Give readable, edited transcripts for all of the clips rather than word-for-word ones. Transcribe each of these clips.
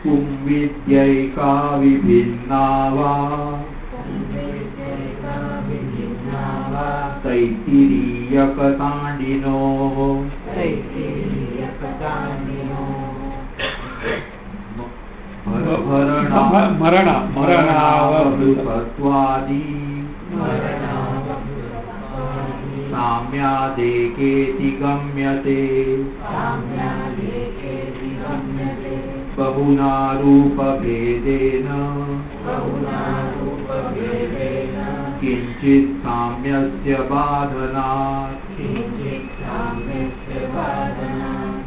पुंविद्यैका विभिन्ना वा तैत्तिरीयकताण्डिनो मरणावृतत्वादि साम्यादेकेति गम्यते बहुना रूपभेदेन किंचित् साम्यस्य बाधनात्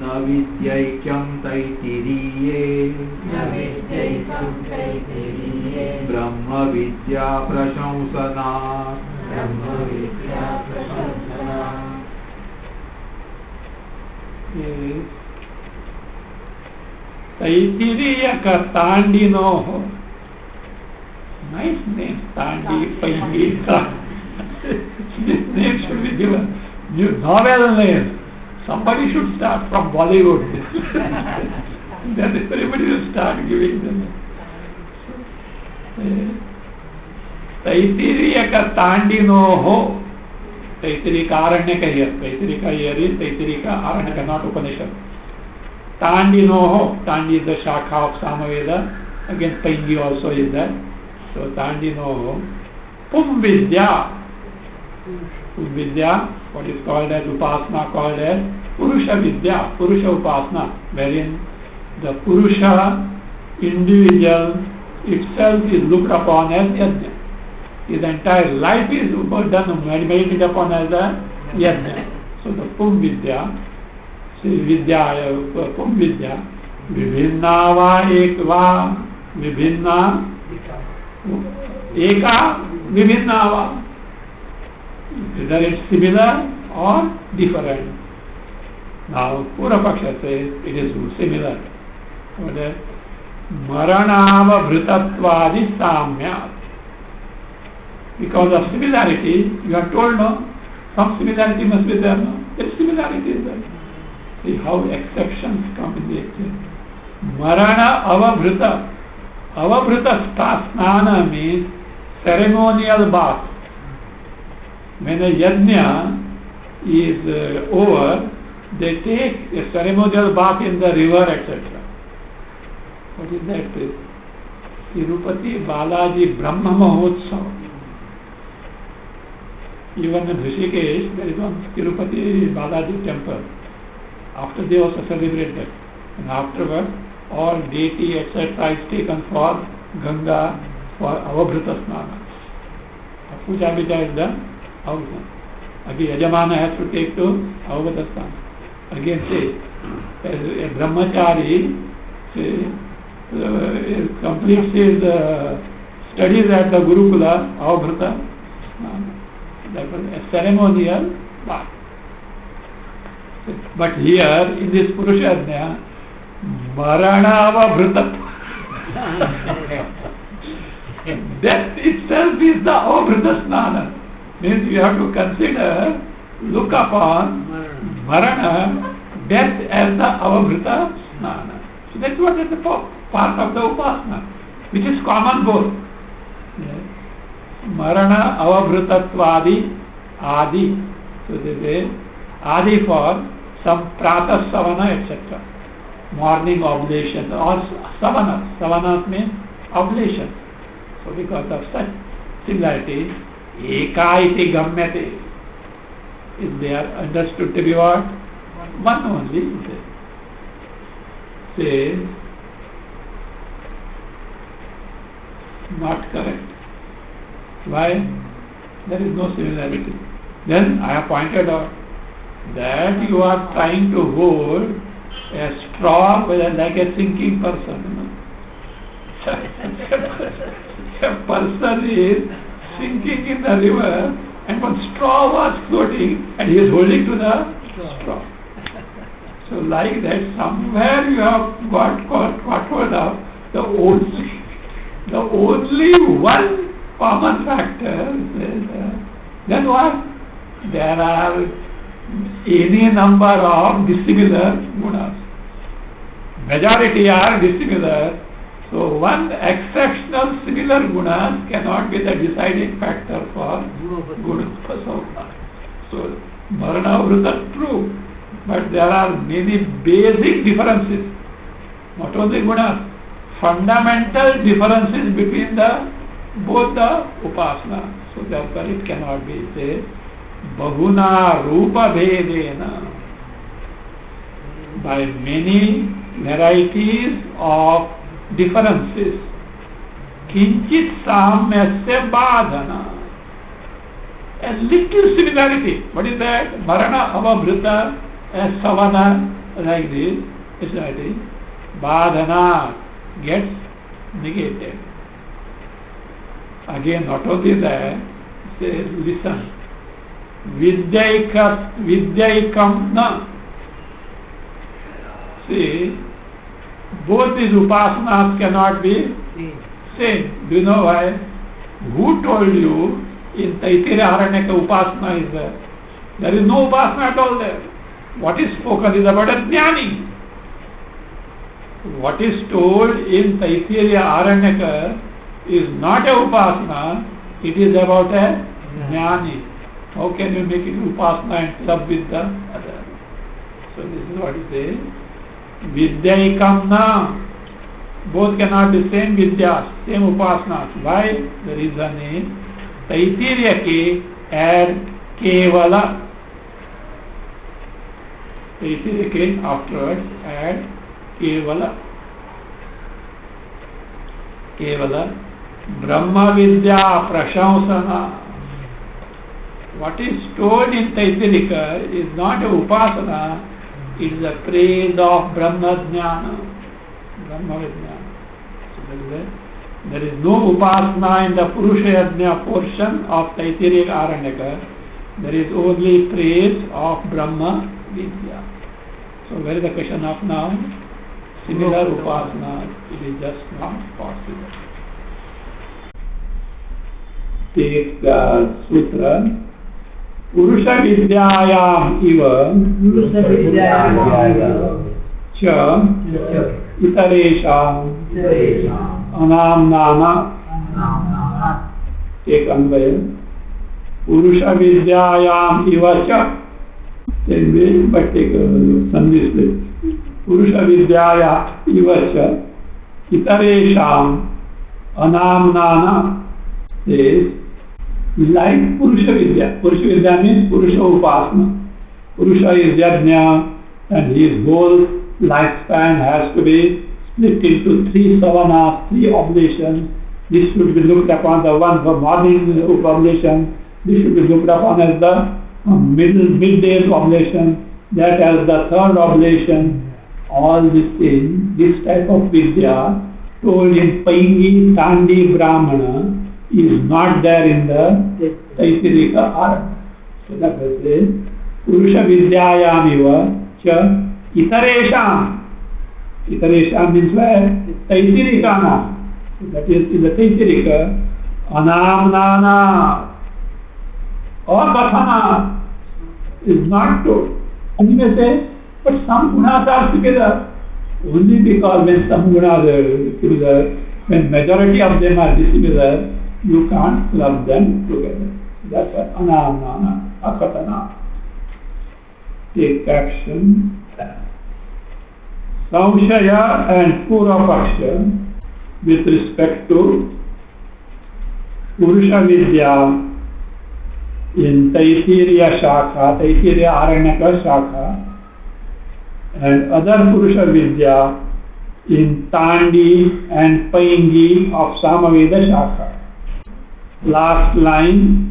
न विद्यैक्यं तैत्तिरीये ब्रह्मविद्या प्रशंसनात् तैत्तिरीयकताण्डिनो. Nice name, Tandi, Paindika. This name should be given. New novel name. Somebody should start from Bollywood. Then everybody will start giving them. Taitiriyakatandinoho. Taitirika Aranyaka here. Taitirika here is Taitirika Aranyaka, not Upanishad. Tandinoho. Tandi is the Shakha of Samaveda. Again, Paindi also is there. So Tandinoho. Pumvidya. Pumvidya, what is called as Upasana, called as Purusha Vidya, Purusha Upasana, wherein the Purusha individual itself is looked upon as Yajna. His entire life is done, meditated upon as a Yajna. So the Pumvidya, Vidya, Pumvidya, Vibhinna va ekva, Vibhinna, Eka, Vibhinna va. Whether it's similar or different. Now, Purapaksha says it is similar. Maranava Bhritatvadi Samya. Because of similarity, you are told no, some similarity must be there. No, there is similarity is there. See how exceptions come in the exchange. Marana Avabhrita. Avabhrita Snana means ceremonial bath. When a yajna is over, they take a ceremonial bath in the river, etc. What is that? Tirupati Balaji Brahma Mahotsav. Even in Rishikesh, there is one Tirupati Balaji temple. After they also celebrate that. And afterward, all deity, etc. is taken for Ganga, for Avabhrita Snana. Puja Bija is done. Again, Yajamana has to take to Avabhatasthana. Again, say, a brahmachari completes his studies at the Gurukula, Avabhrata. That was a ceremonial bath. But here, in this Purushadnya, Marana Avabhrata. Death itself is the Avabhrata Snana. Means you have to consider, look upon Marana, death as the Avabhrita Snana. So that's what is the part of the Upasana, which is common both. Yes. Marana Avabhritatvadi Adi. So they say Adi for some Prata Savana, etc. Morning oblation or Savana. Savana means oblation. So because of such similarity, Eka iti gamyate is there understood to be what? One only. Says not correct. Why? There is no similarity. Then I have pointed out that you are trying to hold a straw like a sinking person. A person is sinking in the river, and one straw was floating, and he is holding to the straw. So like that, somewhere you have got hold of the only one common factor. Then what? There are any number of dissimilar gunas. majority are dissimilar. So one exceptional similar gunas cannot be the deciding factor for guna upasana. So marana vrita true, but there are many basic differences, not only gunas, fundamental differences between both the upasana. So therefore it cannot be said bahuna rupa bhedena, by many varieties of differences, kinchit samyasya badhana, a little similarity. What is that? Marana avabhrita, savana, like this, similarity, badhana gets negated. Again, not only that, says listen, vidyaikam na. See, both these upasanas cannot be same. Do you know why? Who told you in Taittiriya Aranyaka upasana is there? There is no upasana at all there. What is spoken is about a jnani. What is told in Taittiriya Aranyaka is not a upasana, it is about a jnani. How can you make it upasana and club with the other? So this is what it says. Vidyaikam na. Both cannot be same vidyas, same upasanas. Why? The reason is Taittiriya ke add kevala. Taittiriya ke afterwards add kevala. Kevala Brahma Vidya Prashamsana. What is told in Taittiriya is not a upasana, it is a praise of Brahma Jnana. Brahma Vijnana. So there is no upasana in the Purusha Yajna portion of Taittiriya Aranyaka. There is only praise of Brahma Vidya. So where is the question of now? Similar upasana, it is just not possible. Take the sutra. Purusha Vidyayam iva cha itaresham anamnana. Take Anvaya. Purusha Vidyayam iva cha. Same way, but take Sandhi split. Purusha Vidyaya iva cha itaresham anamnana is like Purusha Vidya. Purusha Vidya means Purusha Upasana. Purusha is Yajna, and his whole lifespan has to be split into 3 savanas, 3 oblations. This should be looked upon the one for morning oblation. This should be looked upon as the midday oblation. That as the 3rd oblation. All these things, this type of Vidya told in Paingi Tandi Brahmana is not there in the Taittiriya Aranyaka. So that is it. Purusha Vidyayamiva cha itaresham. Itaresham means where? Taittiriya. So that is in the Taittiriya. Anamnana or Kathana is not told. And you may say, but some gunas are together. Only because when some gunas are together, when majority of them are dissimilar, you can't club them together. That's why anamnana, akatana. Take action. Samshaya and Purapaksha with respect to Purusha Vidya in Taittiriya Shakha, Taittiriya Aranyaka Shakha, and other Purusha Vidya in Tandi and Paingi of Samaveda Shakha. Last line,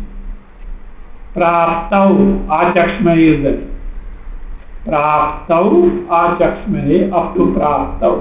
Praptau Achakshmaya is there. Praptau Achakshmaya up to Praptau.